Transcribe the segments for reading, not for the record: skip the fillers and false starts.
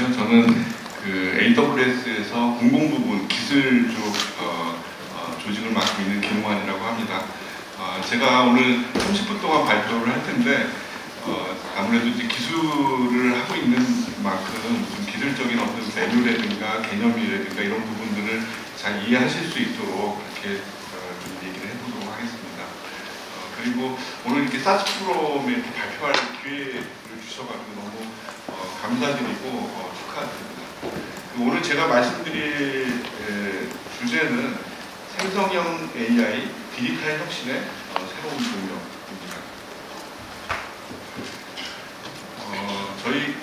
안녕하세요. 저는 그 AWS에서 공공부문 기술 쪽 조직을 맡고 있는 김용환이라고 합니다. 제가 오늘 30분 동안 발표를 할 텐데 아무래도 이제 기술을 하고 있는 만큼 좀 기술적인 어떤 밸류라든가 개념이라든가 이런 부분들을 잘 이해하실 수 있도록 그렇게 좀 얘기를 해보도록 하겠습니다. 그리고 오늘 이렇게 사치 프롬에 이렇게 발표할 기회를 주셔가지고 너무 감사드리고 축하드립니다. 오늘 제가 말씀드릴 주제는 생성형 AI 디지털 혁신의 새로운 동력입니다. 저희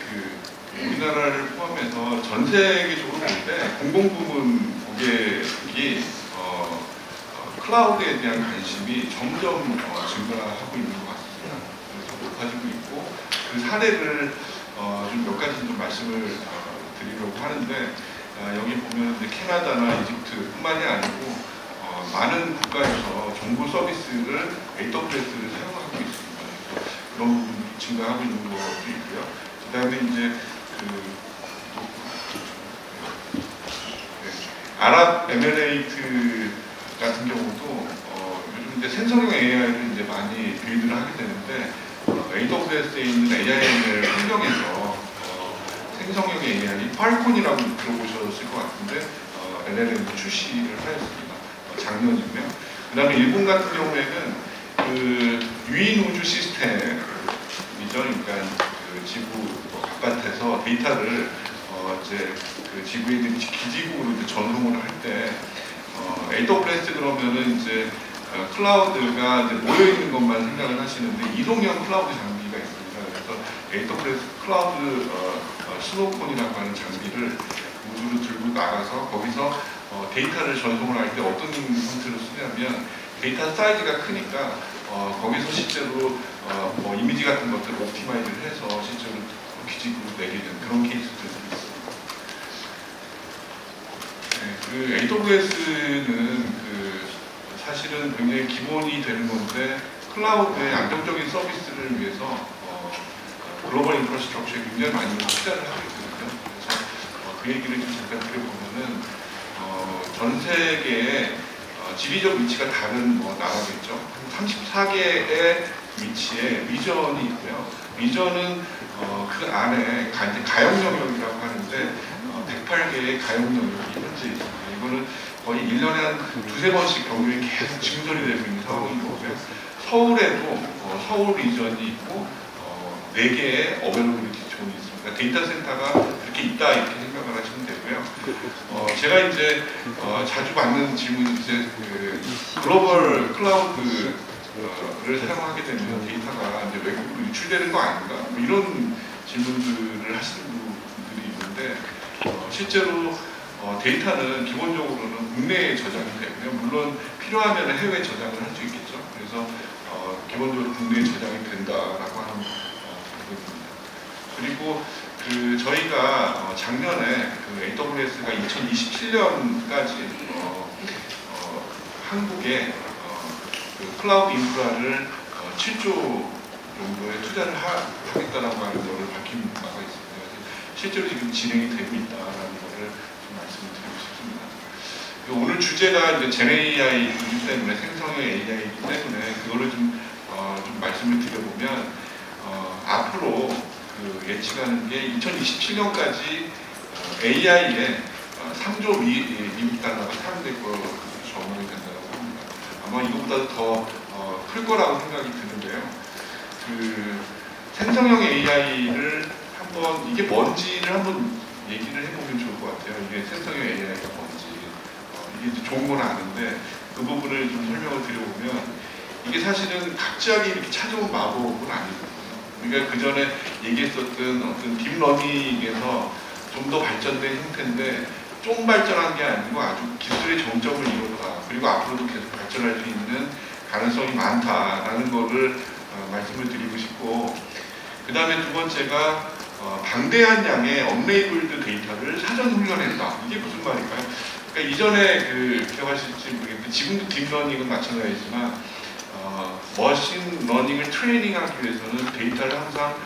우리나라를 포함해서 전 세계적으로 볼 때 공공부문 고객이 클라우드에 대한 관심이 점점 증가하고 있는 것 같습니다. 그래서 높아지고 있고 그 사례를 좀 몇 가지 좀 말씀을 드리려고 하는데 여기 보면 이제 캐나다나 이집트뿐만이 아니고 많은 국가에서 정보 서비스를 AWS를 사용하고 있습니다. 그런 부분이 증가하고 있는 것도 있고요. 그다음에 이제 아랍에미레이트 같은 경우도 요즘 이제 생성형 AI를 이제 많이 빌드를 하게 되는데 AWS에 있는 AI를 환경에서 생성형 AI 팔콘이라고 들어보셨을 것 같은데 LLM 출시를 하였습니다. 작년이고요. 그 다음에 일본 같은 경우에는 유인 우주 시스템이죠. 그러니까 지구 바깥에서 데이터를 이제 지구에 있는 기지국으로 이제 전송을 할 때 AWS 그러면은 이제 클라우드가 이제 모여 있는 것만 생각을 하시는데 이동형 클라우드 장비가 있습니다. 그래서 AWS 클라우드 스노우폰이라고 하는 장비를 우주로 들고 나가서 거기서 데이터를 전송을 할 때 어떤 형태로 쓰냐면 데이터 사이즈가 크니까 거기서 실제로 이미지 같은 것들을 옵티마이즈를 해서 실제로 기지국으로 내게 되는 그런 케이스들이 있습니다. 네, AWS는 사실은 굉장히 기본이 되는 건데 클라우드의 안정적인 서비스를 위해서 글로벌 인프라스트럭처에 굉장히 많이 투자를 하고 있거든요. 그래서 그 얘기를 좀 잠깐 드려보면은 전 세계에 지리적 위치가 다른 나라겠죠. 34개의 위치에 리전이 있고요. 리전은 그 안에 가용 영역이라고 하는데 108개의 가용 영역이 현재 있습니다. 이거는 거의 1년에 한 두세 번씩 경유에 계속 증설이 되고 있는 상황인 거고요. 서울에도 서울 리전이 있고 4개의 어베러빌리티 존이 있습니다. 데이터 센터가 그렇게 있다 이렇게 생각을 하시면 되고요. 제가 이제 자주 받는 질문이 이제 글로벌 클라우드를 사용하게 되면 데이터가 이제 외국으로 유출되는 거 아닌가? 뭐 이런 질문들을 하시는 분들이 있는데 실제로 데이터는 기본적으로는 국내에 저장이 되고요. 물론 필요하면 해외 저장을 할 수 있겠죠. 그래서 기본적으로 국내에 저장이 된다라고 하는 부분입니다. 그리고 저희가 작년에 AWS가 2027년까지 한국에 클라우드 인프라를 7조 정도의 투자를 하겠다라고 하는 것을 밝힌 바가 있습니다. 실제로 지금 진행이 되고 있다라는 것을 좀 말씀을 드리고 싶습니다. 오늘 주제가 이제 GenAI이기 때문에 생성형 AI이기 때문에 그거를 좀 말씀을 드려보면 앞으로 예측하는 게 2027년까지 AI에 3조 미국 달러가 사용될 것으로 전망이 된다고 합니다. 아마 이것보다 더 클 거라고 생각이 드는데요. 생성형 AI를 한번 이게 뭔지를 한번 얘기를 해보면 좋을 것 같아요. 이게 생성형 AI가 뭔지 이게 이제 좋은 건 아는데 그 부분을 좀 설명을 드려보면 이게 사실은 갑자기 이렇게 찾아온 마법은 아니거든요. 우리가 그 전에 얘기했었던 어떤 딥러닝에서 좀 더 발전된 형태인데 좀 발전한 게 아니고 아주 기술의 정점을 이뤘다. 그리고 앞으로도 계속 발전할 수 있는 가능성이 많다라는 거를 말씀을 드리고 싶고 그 다음에 두 번째가 방대한 양의 언레이블드 데이터를 사전 훈련했다. 이게 무슨 말일까요? 그러니까 이전에 기억하실지 모르겠는데 지금도 딥러닝은 마찬가지지만 머신 러닝을 트레이닝하기 위해서는 데이터를 항상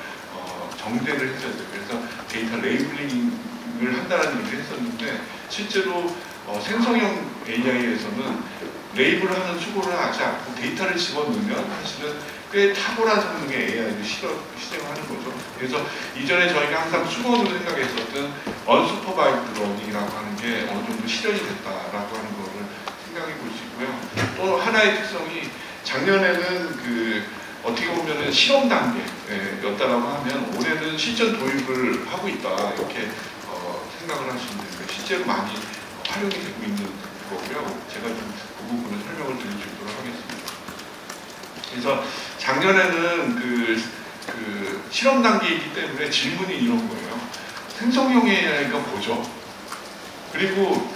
정제를 했어야 돼요. 그래서 데이터 레이블링을 한다는 얘기를 했었는데 실제로 생성형 AI에서는 레이블을 하는 수고를 하지 않고 데이터를 집어넣으면 사실은 꽤 탁월한 성능의 AI를 실행하는 거죠. 그래서 이전에 저희가 항상 수건으로 생각했었던 언슈퍼바이드 러닝이라고 하는 게 어느 정도 실현이 됐다라고 하는 거를 생각해 볼 수 있고요. 또 하나의 특성이 작년에는 어떻게 보면은 실험 단계였다라고 하면 올해는 실전 도입을 하고 있다 이렇게 생각을 하시면 됩니다. 실제로 많이 활용이 되고 있는 거고요. 제가 좀 그 부분을 설명을 드릴 수 있도록 하겠습니다. 그래서 작년에는 실험 단계이기 때문에 질문이 이런 거예요. 생성형 AI가 뭐죠? 그리고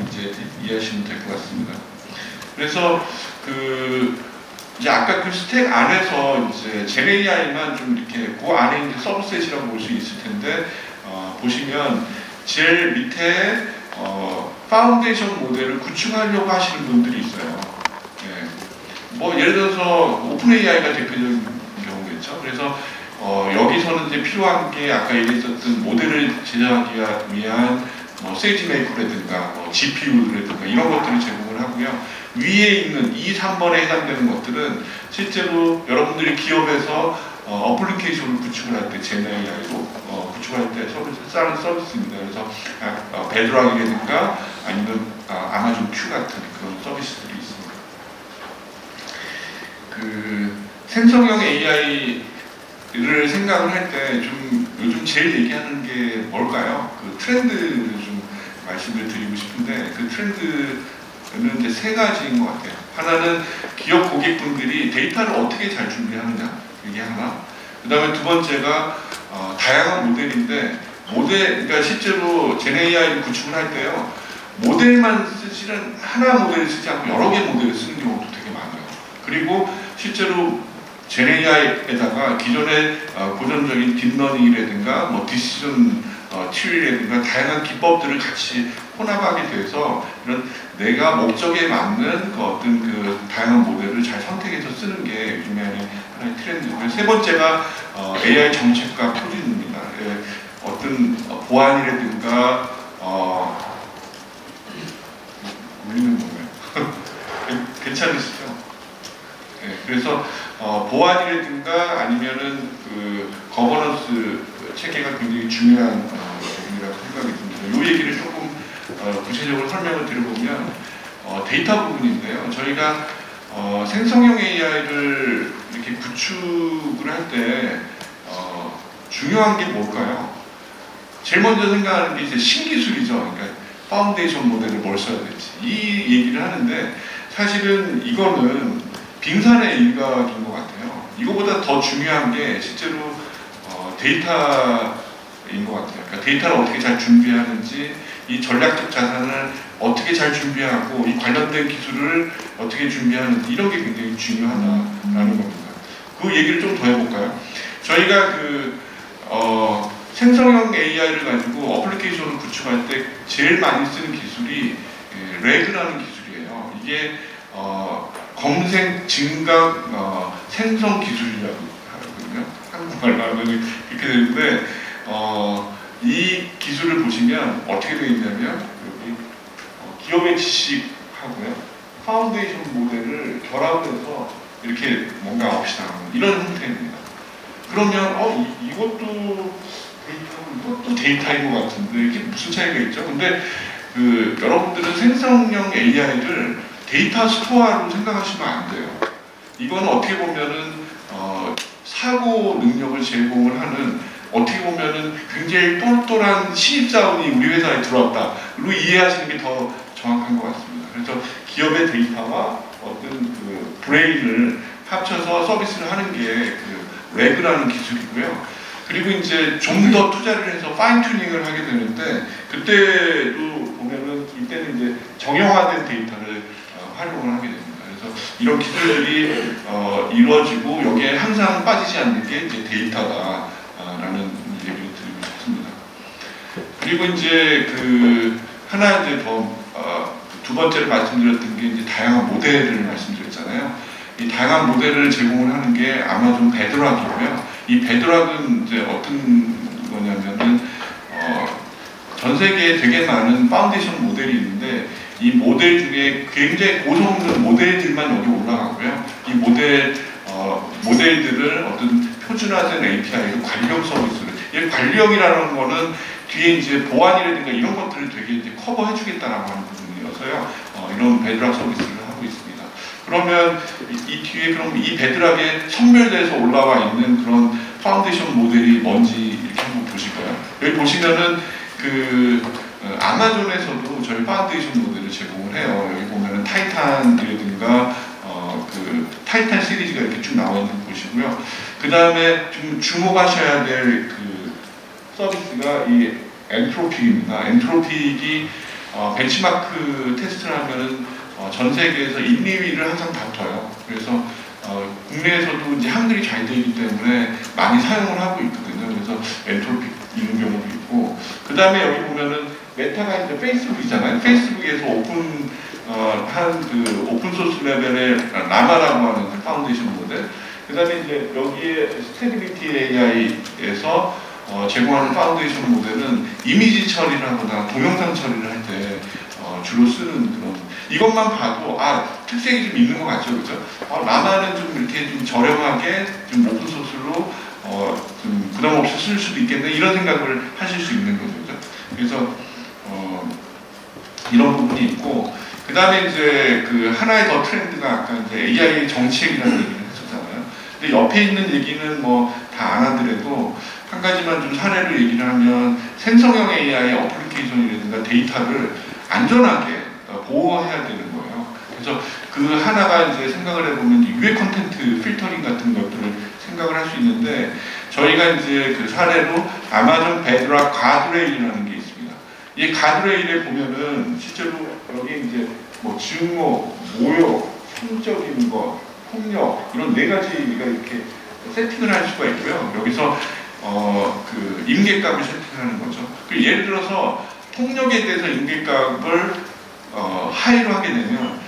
이제 이해하시면 될 것 같습니다. 그래서 이제 아까 그 스택 안에서 이제 GenAI만 좀 이렇게 그 안에 이제 서브셋이라고 볼 수 있을 텐데 보시면 제일 밑에 파운데이션 모델을 구축하려고 하시는 분들이 있어요. 예. 뭐 예를 들어서 오픈 AI가 대표적인 경우겠죠. 그래서 여기서는 이제 필요한 게 아까 얘기했었던 모델을 제작하기 위한 세이지 메이커라든가 GPU라든가 이런 것들을 제공을 하고요. 위에 있는 2, 3번에 해당되는 것들은 실제로 여러분들이 기업에서 어플리케이션을 구축을 할 때 GenAI로 구축할 때 쓰는 서비스입니다. 그래서 베드락이라든가 아니면 아마존 큐 같은 그런 서비스들이 있습니다. 생성형 AI를 생각을 할 때 좀 요즘 제일 얘기하는 게 뭘까요? 트렌드를 좀 말씀을 드리고 싶은데 그 트렌드는 이제 세 가지인 것 같아요. 하나는 기업 고객분들이 데이터를 어떻게 잘 준비하느냐 이게 하나. 그 다음에 두 번째가 다양한 모델인데 그러니까 실제로 GenAI를 구축을 할 때요 모델만 쓰시는 하나 모델을 쓰지 않고 여러 개 모델을 쓰는 경우도 되게 많아요. 그리고 실제로 GenAI에다가 기존의 고전적인 딥러닝이라든가 디시전 트리라든가 다양한 기법들을 같이 혼합하게 돼서 이런 내가 목적에 맞는 어떤 다양한 모델을 잘 선택해서 쓰는 게 요즘에 하나의 트렌드고요. 세 번째가 AI 정책과 표준입니다. 어떤 보안이라든가 울리는 건가요? 괜찮으시죠? 네, 그래서 보안이라든가 아니면은 거버넌스 체계가 굉장히 중요한 부분이라고 생각이 듭니다. 이 얘기를 조금 구체적으로 설명을 드려보면 데이터 부분인데요. 저희가 생성형 AI를 이렇게 구축을 할 때 중요한 게 뭘까요? 제일 먼저 생각하는 게 이제 신기술이죠. 그러니까 파운데이션 모델을 뭘 써야 될지 이 얘기를 하는데 사실은 이거는 빙산의 일각인 것 같아요. 이거보다 더 중요한 게 실제로 데이터인 것 같아요. 그러니까 데이터를 어떻게 잘 준비하는지, 이 전략적 자산을 어떻게 잘 준비하고, 이 관련된 기술을 어떻게 준비하는지 이런 게 굉장히 중요하다라는 겁니다. 그 얘기를 좀 더 해볼까요? 저희가 생성형 AI를 가지고 어플리케이션을 구축할 때 제일 많이 쓰는 기술이 래그라는 기술이에요. 이게 검색, 증강, 생성 기술이라고 하거든요. 한국말로 하면 이렇게 되는데 이 기술을 보시면 어떻게 되어 있냐면 여기 기업의 지식하고요 파운데이션 모델을 결합해서 이렇게 뭔가 없이 나오는 이런 형태입니다. 그러면 이것도 데이터인 것 같은데 이게 무슨 차이가 있죠? 근데 여러분들은 생성형 AI를 데이터 스토어로 생각하시면 안 돼요. 이건 어떻게 보면은 사고 능력을 제공을 하는 어떻게 보면은 굉장히 똘똘한 신입사원이 우리 회사에 들어왔다로 이해하시는 게 더 정확한 것 같습니다. 그래서 기업의 데이터와 어떤 브레인을 합쳐서 서비스를 하는 게 래그라는 기술이고요. 그리고 이제 좀 더 투자를 해서 파인 튜닝을 하게 되는데 그때도 보면은 이때는 이제 정형화된 데이터를 활용을 하게 됩니다. 그래서 이런 기술들이 이루어지고 여기에 항상 빠지지 않는 게 이제 데이터다라는 얘기를 드리고 싶습니다. 그리고 이제 하나 이제 두 번째로 말씀드렸던 게 이제 다양한 모델을 말씀드렸잖아요. 이 다양한 모델을 제공을 하는 게 아마존 베드락이고요. 이 이 베드락은 이제 어떤 거냐면은 전 세계에 되게 많은 파운데이션 모델이 있는데 이 모델 중에 굉장히 고성능 모델들만 여기 올라가고요. 이 모델들을 어떤 표준화된 API로 관리형 서비스를, 이 관리형이라는 거는 뒤에 이제 보안이라든가 이런 것들을 되게 이제 커버해주겠다라고 하는 부분이어서요. 이런 베드락 서비스를 하고 있습니다. 그러면 이 뒤에 그럼 이 베드락에 선별돼서 올라와 있는 그런 파운데이션 모델이 뭔지 이렇게 한번 보실까요? 여기 보시면은 아마존에서도 저희 파운데이션 모델을 제공을 해요. 여기 보면은 타이탄이라든가 타이탄 시리즈가 이렇게 쭉 나와 있는 거 보시고요. 그 다음에 좀 주목하셔야 될 서비스가 이 엔트로픽입니다. 엔트로픽이 벤치마크 테스트를 하면은 전 세계에서 1, 2위를 항상 다퉈요. 그래서 국내에서도 이제 한글이 잘 되기 때문에 많이 사용을 하고 있거든요. 그래서 엔트로픽 있는 경우도 있고, 그 다음에 여기 보면은 메타가 이제 페이스북이잖아요. 페이스북에서 오픈 소스 레벨의 라마라고 하는 파운데이션 모델. 그 다음에 이제 여기에 스테빌리티 AI에서 제공하는 파운데이션 모델은 이미지 처리를 하거나 동영상 처리를 할 때 주로 쓰는 그런, 이것만 봐도 특색이 좀 있는 것 같죠, 그죠? 라마는 좀 이렇게 좀 저렴하게 좀 오픈 소스로 좀 부담 없이 쓸 수도 있겠네, 이런 생각을 하실 수 있는 거죠, 그죠? 그래서 이런 부분이 있고, 그 다음에 이제 하나의 더 트렌드가 아까 이제 AI 정책이라는 얘기를 했었잖아요. 근데 옆에 있는 얘기는 뭐 다 안 하더라도 한 가지만 좀 사례를 얘기를 하면, 생성형 AI 어플리케이션이라든가 데이터를 안전하게 보호해야 되는 거예요. 그래서 하나가 이제 생각을 해보면 유해 콘텐츠 필터링 같은 것들을 생각을 할 수 있는데, 저희가 이제 사례로 아마존 베드락 가드레일이라는 게 있습니다. 이 가드레일에 보면은 실제로 여기 이제 뭐 증오, 모욕, 성적인 것, 폭력, 이런 4가지가 이렇게 세팅을 할 수가 있고요. 여기서 임계값을 세팅하는 거죠. 예를 들어서 폭력에 대해서 임계값을 하이로 하게 되면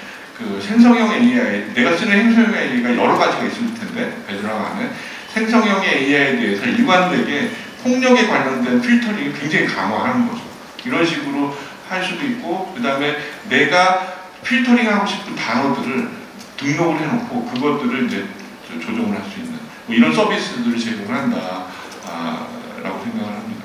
생성형 AI, 내가 쓰는 생성형 AI가 여러 가지가 있을 텐데, 베드락 안에 생성형 AI에 대해서 일관되게 폭력에 관련된 필터링을 굉장히 강화하는 거죠. 이런 식으로 할 수도 있고, 그 다음에 내가 필터링하고 싶은 단어들을 등록을 해놓고 그것들을 이제 조정을 할 수 있는 뭐 이런 서비스들을 제공을 한다 라고 생각을 합니다.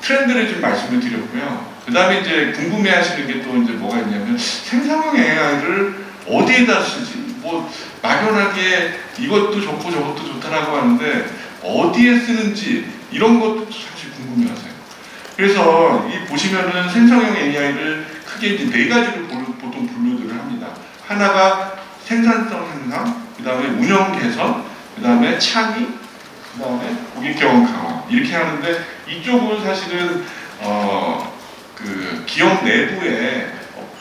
트렌드를 좀 말씀을 드렸고요. 그 다음에 이제 궁금해하시는 게 또 이제 뭐가 있냐면, 생성형 AI를 어디에다 쓰지? 뭐 막연하게 이것도 좋고 저것도 좋다라고 하는데 어디에 쓰는지 이런 것도 사실 궁금해하세요. 그래서 이 보시면은 생성형 AI를 크게 이제 4가지로 보통 분류들을 합니다. 하나가 생산성 향상, 그 다음에 운영 개선, 그 다음에 창의, 그 다음에 고객 경험 강화, 이렇게 하는데, 이쪽은 사실은 기업 내부에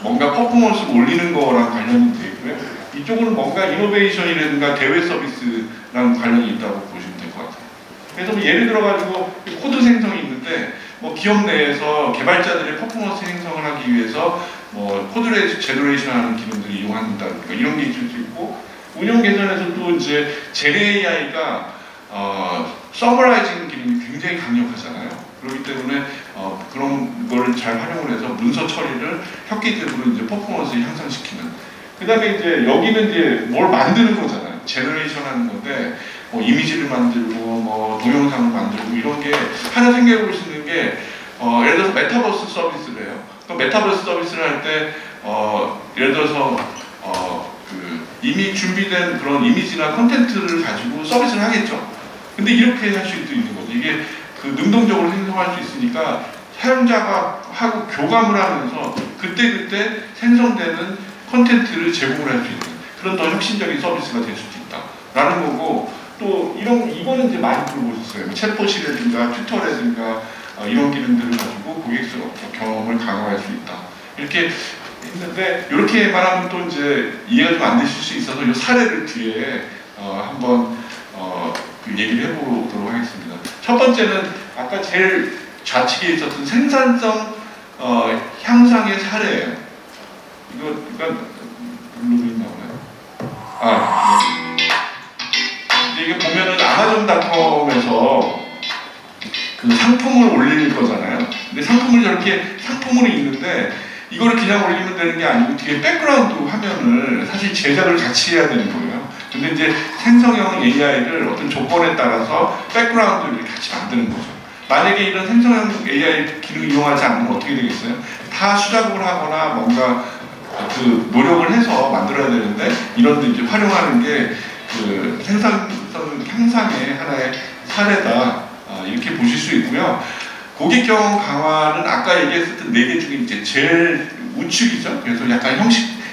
뭔가 퍼포먼스를 올리는 거랑 관련이 되어 있고요. 이쪽은 뭔가 이노베이션이라든가 대외 서비스랑 관련이 있다고 보시면 될 것 같아요. 그래서 뭐 예를 들어가지고 코드 생성이 있는데, 뭐 기업 내에서 개발자들의 퍼포먼스 생성을 하기 위해서 뭐 코드 제너레이션하는 기능들을 이용한다든가 이런 게 있을 수 있고, 운영 개선에서 또 이제 젤 AI가 서머라이징 기능이 굉장히 강력하잖아요. 그렇기 때문에 그런 걸 잘 활용을 해서 문서 처리를 획기적으로 이제 퍼포먼스를 향상시키는. 그 다음에 이제 여기는 이제 뭘 만드는 거잖아요. 제너레이션 하는 건데, 뭐 이미지를 만들고 뭐 동영상을 만들고 이런 게 하나 생각해 볼 수 있는 게, 예를 들어서 메타버스 서비스를 해요. 또 메타버스 서비스를 할 때 예를 들어서 이미 준비된 그런 이미지나 컨텐츠를 가지고 서비스를 하겠죠. 근데 이렇게 할 수 있는 거죠. 이게 능동적으로 생성할 수 있으니까 사용자가 하고 교감을 하면서 그때그때 생성되는 컨텐츠를 제공을 할 수 있는 그런 더 혁신적인 서비스가 될 수도 있다라는 거고, 또 이거는 이제 많이 들어보셨어요. 챗봇이라든가 튜터라든가 이런 기능들을 가지고 고객 경험을 강화할 수 있다. 이렇게 했는데, 이렇게 말하면 또 이제 이해가 좀 안 되실 수 있어서 이 사례를 뒤에 한번 얘기를 해보도록 하겠습니다. 첫 번째는 아까 제일 좌측에 있었던 생산성 향상의 사례예요. 이거 블루그린 나오나요? 네. 이게 아마존닷컴에서 그 상품을 올릴 거잖아요. 근데 상품을 저렇게 상품으로 있는데 이거를 그냥 올리면 되는 게 아니고 뒤에 백그라운드 화면을 사실 제작을 같이 해야 되는 거예요. 근데 이제 생성형 AI를 어떤 조건에 따라서 백그라운드를 같이 만드는 거죠. 만약에 이런 생성형 AI 기능을 이용하지 않으면 어떻게 되겠어요? 다 수작업을 하거나 뭔가 그 노력을 해서 만들어야 되는데 이런 데 이제 활용하는 게 그 생산성 향상의 하나의 사례다. 이렇게 보실 수 있고요. 고객 경험 강화는 아까 얘기했었던 4개 중에 이제 제일 우측이죠. 그래서 약간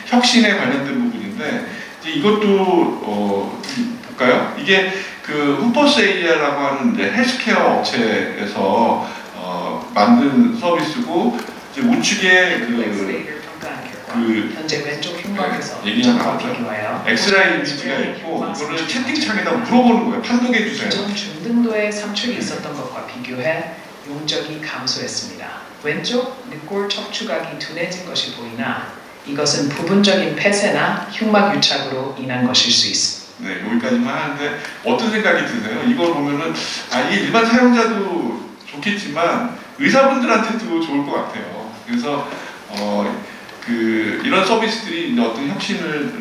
혁신에 관련된 부분인데 이제 이것도 볼까요? 이게 그 후퍼스 AI라고 하는 이제 헬스케어 업체에서 만든 서비스고 이제 우측에 현재 왼쪽 흉곽에서 얘기가 나왔죠. 엑스라이 이미지가 있고 이거를 채팅창에다 물어보는 거예요. 판독해 주세요. 기존 중등도의 삼출이 있었던 것과 비교해 용적이 감소했습니다. 왼쪽 늑골 척추각이 둔해진 것이 보이나 이것은 부분적인 폐쇄나 흉막 유착으로 인한 것일 수 있습니다. 네, 여기까지만 하는데 어떤 생각이 드세요? 이걸 보면은 이게 일반 사용자도 좋겠지만 의사분들한테도 좋을 것 같아요. 그래서 이런 서비스들이 이제 어떤 혁신을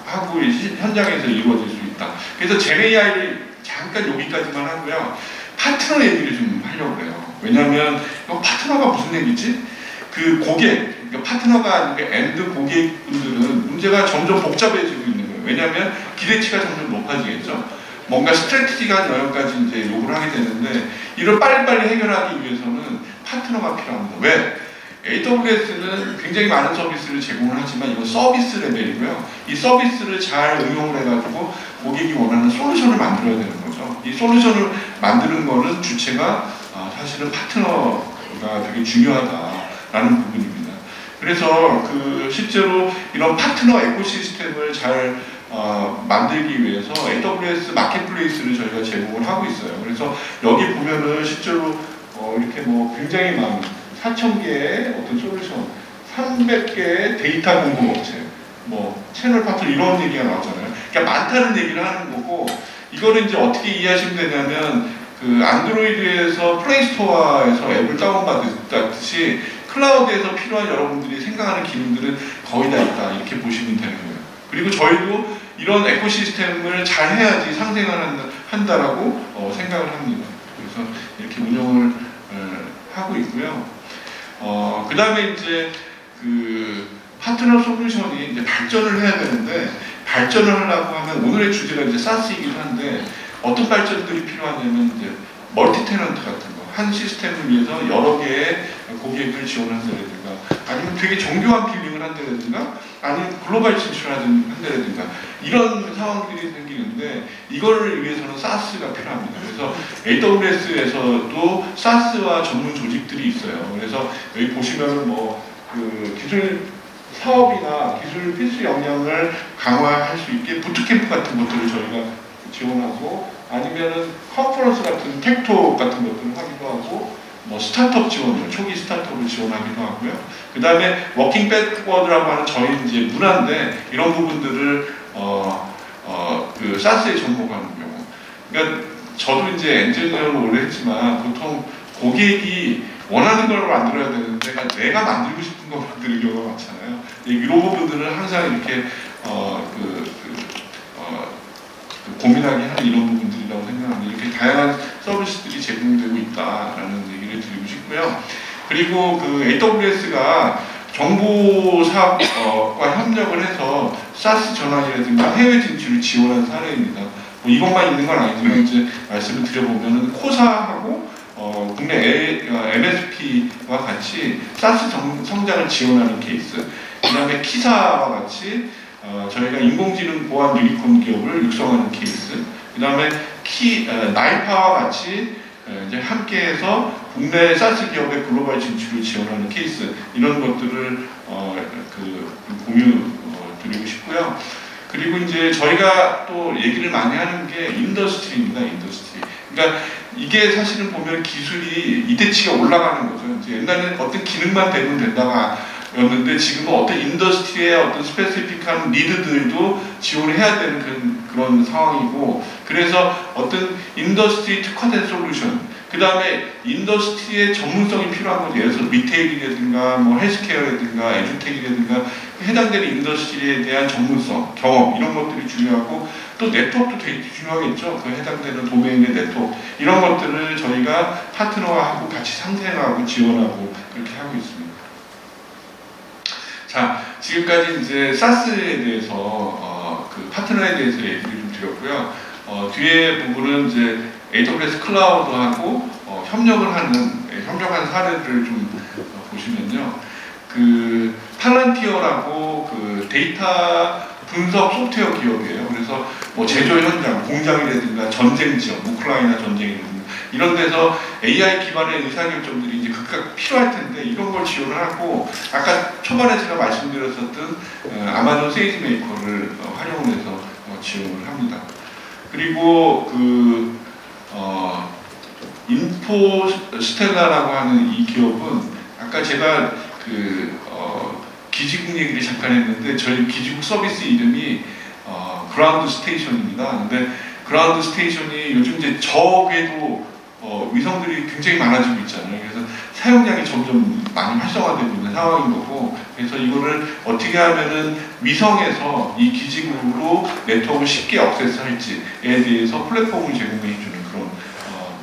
하고 현장에서 이루어질 수 있다. 그래서 젠AI를 잠깐 여기까지만 하고요. 파트너 얘기를 좀 하려고 해요. 왜냐하면 파트너가 무슨 얘기지? 그 고객, 그러니까 파트너가 아니고 엔드 고객분들은 문제가 점점 복잡해지고 있는 거예요. 왜냐하면 기대치가 점점 높아지겠죠. 뭔가 스트래티지한 영역까지 이제 요구를 하게 되는데 이걸 빨리빨리 해결하기 위해서는 파트너가 필요합니다. 왜? AWS는 굉장히 많은 서비스를 제공을 하지만 이건 서비스 레벨이고요. 이 서비스를 잘 응용을 해가지고 고객이 원하는 솔루션을 만들어야 되는 거죠. 이 솔루션을 만드는 거는 주체가 사실은 파트너가 되게 중요하다라는 부분입니다. 그래서 실제로 이런 파트너 에코시스템을 잘 만들기 위해서 AWS 마켓플레이스를 저희가 제공을 하고 있어요. 그래서 여기 보면은 실제로 이렇게 굉장히 많은 4,000개의 어떤 솔루션, 300개의 데이터 공급 업체, 채널 파트너 이런 얘기가 나오잖아요. 그러니까 많다는 얘기를 하는 거고, 이거를 이제 어떻게 이해하시면 되냐면, 그 안드로이드에서 플레이스토어에서 앱을 다운받았듯이 클라우드에서 필요한 여러분들이 생각하는 기능들은 거의 다 있다. 이렇게 보시면 되는 거예요. 그리고 저희도 이런 에코시스템을 잘 해야지 상생을 한다라고 생각을 합니다. 그래서 이렇게 운영을 하고 있고요. 그 다음에 이제 파트너 솔루션이 이제 발전을 해야 되는데 발전을 하려고 하면 오늘의 주제가 이제 사스이기도 한데 어떤 발전들이 필요하냐면 이제 멀티 테넌트 같은 거, 한 시스템을 위해서 여러 개의 고객을 지원한다든가 아니면 되게 정교한 빌링을 한다든가 아니면 글로벌 진출을 한다든가 이런 상황들이 생기는데 이거를 위해서는 사스가 필요합니다. 그래서 AWS에서도 사스와 전문 조직들이 있어요. 그래서 여기 보시면은 기술 사업이나 기술 필수 역량을 강화할 수 있게 부트캠프 같은 것들을 저희가 지원하고 아니면은 컨퍼런스 같은 텍톡 같은 것들을 하기도 하고 스타트업 지원을 초기 스타트업을 지원하기도 하고요. 그 다음에 워킹 백워드라고 하는 저희 이제 문화인데 이런 부분들을 사스에 접목하는 경우. 그러니까 저도 이제 엔지니어를 오래 했지만 보통 고객이 원하는 걸 만들어야 되는데 내가 만들고 싶은 걸 만드는 경우가 많잖아요. 이런 부분들은 항상 이렇게 고민하게 하는 이런 부분들이라고 생각합니다. 이렇게 다양한 서비스들이 제공되고 있다라는 얘기를 드리고 싶고요. 그리고 AWS가 정보 사업과 협력을 해서 사스 전환이라든가 해외 진출을 지원한 사례입니다. 이것만 있는 건 아니지만 이제 말씀을 드려보면은 코사하고 국내 MSP와 같이 사스 성장을 지원하는 케이스, 그 다음에 키사와 같이 저희가 인공지능 보안 유니콘 기업을 육성하는 케이스, 그 다음에 나이파와 같이 이제 함께해서 국내 사스 기업의 글로벌 진출을 지원하는 케이스 이런 것들을 공유 드리고 싶고요. 그리고 이제 저희가 또 얘기를 많이 하는 게 인더스트리입니다. 인더스트리. 그러니까 이게 사실은 보면 기술이 이대치가 올라가는 거죠. 이제 옛날에는 어떤 기능만 되면 된다가 였는데 지금은 어떤 인더스트리의 어떤 스페시픽한 니드들도 지원을 해야 되는 그런 상황이고, 그래서 어떤 인더스트리 특화된 솔루션, 그 다음에 인더스트리의 전문성이 필요한 거죠. 예를 들어서 리테일이라든가 뭐 헬스케어라든가 에듀텍이라든가 해당되는 인더스트리에 대한 전문성, 경험 이런 것들이 중요하고, 또 네트워크도 되게 중요하겠죠. 그 해당되는 도메인의 네트워크 이런 것들을 저희가 파트너하고 같이 상생하고 지원하고 그렇게 하고 있습니다. 자, 지금까지 이제 사스에 대해서 그 파트너에 대해서 얘기를 좀 드렸고요. 뒤에 부분은 이제 AWS 클라우드하고 협력한 사례를 좀 보시면요. 그 팔란티어라고 그 데이터 분석 소프트웨어 기업이에요. 그래서 뭐 제조 현장, 공장이라든가 전쟁 지역, 우크라이나 전쟁이라든가 이런 데서 AI 기반의 의사결정들이 이제 극각 필요할 텐데 이런 걸 지원을 하고, 아까 초반에 제가 말씀드렸었던 아마존 세이지메이커를 활용해서 지원을 합니다. 그리고 그 인포스텔라라고 하는 이 기업은 아까 제가 그 기지국 얘기를 잠깐 했는데 저희 기지국 서비스 이름이 그라운드 스테이션입니다. 근데 그라운드 스테이션이 요즘 이제 저 궤도 위성들이 굉장히 많아지고 있잖아요. 그래서 사용량이 점점 많이 활성화되고 있는 상황인 거고, 그래서 이거를 어떻게 하면은 위성에서 이 기지국으로 네트워크를 쉽게 액세스할지에 대해서 플랫폼을 제공해주는 그런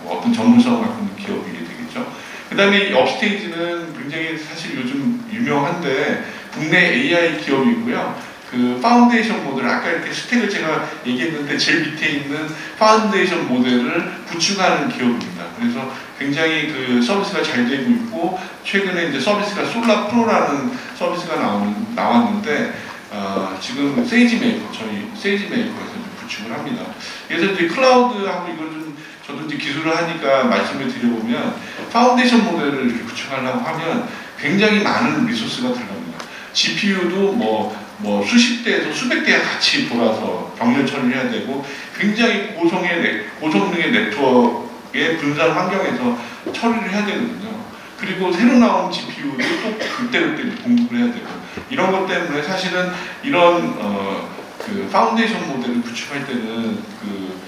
어떤 전문성을 갖고 있는 기업이게 되겠죠. 그 다음에 이 업스테이지는 굉장히 사실 요즘 유명한데 국내 AI 기업이고요. 그 파운데이션 모델, 아까 이렇게 스택을 제가 얘기했는데 제일 밑에 있는 파운데이션 모델을 구축하는 기업입니다. 그래서 굉장히 그 서비스가 잘 되고 있고, 최근에 이제 서비스가 솔라 프로라는 서비스가 나왔는데 지금 세이지메이커, 저희 세이지메이커에서 구축을 합니다. 그래서 이제 클라우드하고 이걸 좀 저도 이제 기술을 하니까 말씀을 드려보면, 파운데이션 모델을 이렇게 구축하려고 하면 굉장히 많은 리소스가 들어갑니다. GPU도 뭐 수십 대에서 수백 대가 같이 돌아서 병렬 처리를 해야 되고, 굉장히 고성능의 네트워크의 분산 환경에서 처리를 해야 되거든요. 그리고 새로 나온 GPU도 또 그때그때 공급을 해야 되고, 이런 것 때문에 사실은 이런 그 파운데이션 모델을 구축할 때는 그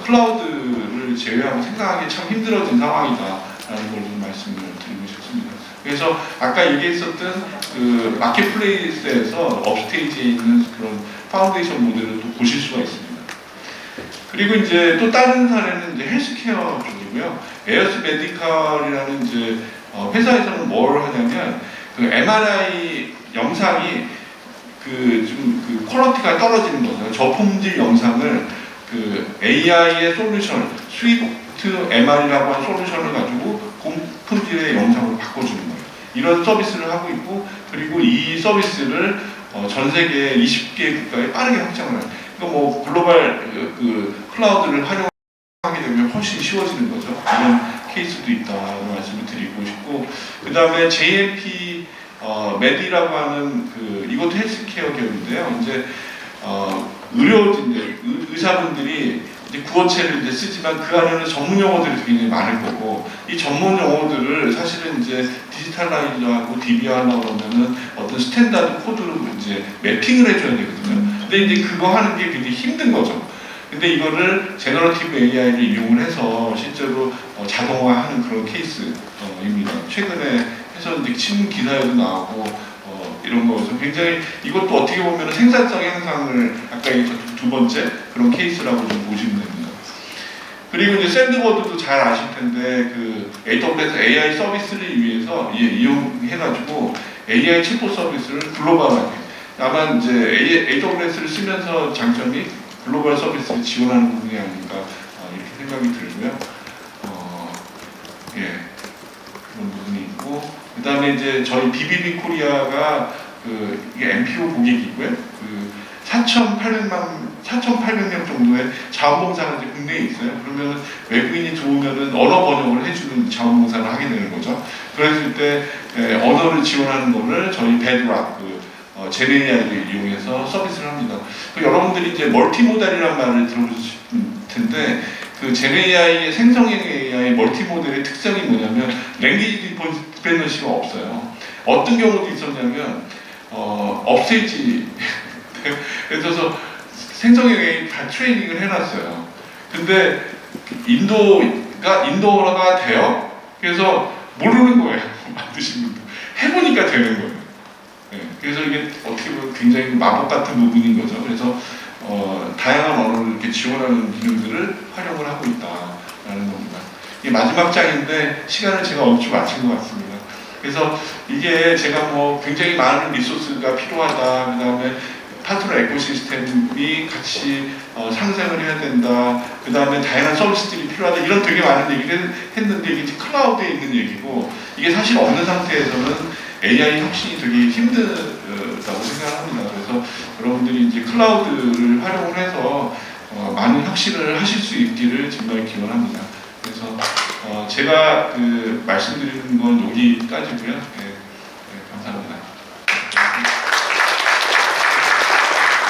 클라우드를 제외하고 생각하기 참 힘들어진 상황이다라는 걸 좀 말씀을 드리고 싶습니다. 그래서 아까 얘기했었던 그 마켓플레이스에서 업스테이지에 있는 그런 파운데이션 모델을 또 보실 수가 있습니다. 그리고 이제 또 다른 사례는 이제 헬스케어 쪽이고요. 에어스 메디칼이라는 이제 회사에서는 뭘 하냐면 그 MRI 영상이 그 퀄리티가 떨어지는 거죠. 저품질 영상을 그 AI의 솔루션, 스위프트 MR이라고 하는 솔루션을 가지고 고품질의 영상으로 바꿔주는 거예요. 이런 서비스를 하고 있고, 그리고 이 서비스를 전 세계 20개 국가에 빠르게 확장을 해요. 그러니까 뭐 글로벌 그 클라우드를 활용하게 되면 훨씬 쉬워지는 거죠. 이런 케이스도 있다는 말씀을 드리고 싶고, 그 다음에 JMP 메디라고 하는 이것도 헬스케어 기업인데요. 이제 의사분들이 이제 구어체를 이제 쓰지만 그 안에는 전문 용어들이 굉장히 많을 거고, 이 전문 용어들을 사실은 이제 디지털라이즈하고 DB하려고 그러면은 어떤 스탠다드 코드로 이제 매핑을 해줘야 되거든요. 근데 이제 그거 하는 게 굉장히 힘든 거죠. 근데 이거를 제너러티브 AI를 이용을 해서 실제로 자동화하는 그런 케이스입니다. 최근에 해서 이제 신문 기사에도 나오고 이런 거에서 굉장히 이것도 어떻게 보면 생산성 향상을 아까 얘기했던 두 번째 그런 케이스라고 좀 보시면 됩니다. 그리고 이제 샌드버드도 잘 아실 텐데 그 AWS AI 서비스를 위해서 이용해가지고 AI 챗봇 서비스를 글로벌하게, 다만 이제 AWS를 쓰면서 장점이 글로벌 서비스를 지원하는 부분이 아닐까 이렇게 생각이 들고요. 그런 부분이 있고, 그 다음에 이제 저희 BBB 코리아가 이게 MPO 고객이고요. 4,800명 정도의 자원봉사가 이제 국내에 있어요. 그러면 외국인이 들어오면은 언어 번역을 해주는 자원봉사를 하게 되는 거죠. 그랬을 때 언어를 지원하는 거를 저희 베드락 제네이아를 이용해서 서비스를 합니다. 여러분들이 이제 멀티모달이라는 말을 들어보실 텐데, 그 제네이아의 생성형 AI 멀티모델의 특성이 뭐냐면 랭귀지 디펜던시가 없어요. 어떤 경우도 있었냐면 업스테이지 그래서 생성형에 다 트레이닝을 해놨어요. 근데 인도어가 돼요. 그래서 모르는 거예요. 만드신 분들 해보니까 되는 거예요. 네, 그래서 이게 어떻게 보면 굉장히 마법 같은 부분인 거죠. 그래서 다양한 언어를 이렇게 지원하는 기능들을 활용을 하고 있다라는 겁니다. 이게 마지막 장인데 시간을 제가 얼추 마친 것 같습니다. 그래서 이게 제가 뭐 굉장히 많은 리소스가 필요하다. 그 다음에 파트너 에코시스템이 같이 상생을 해야 된다. 그 다음에 다양한 서비스들이 필요하다. 이런 되게 많은 얘기를 했는데 이게 클라우드에 있는 얘기고 이게 사실 없는 상태에서는 AI 혁신이 되게 힘들다고 생각합니다. 그래서 여러분들이 이제 클라우드를 활용을 해서 많은 혁신을 하실 수 있기를 정말 기원합니다. 그래서 제가 말씀드리는 건 여기까지고요. 네,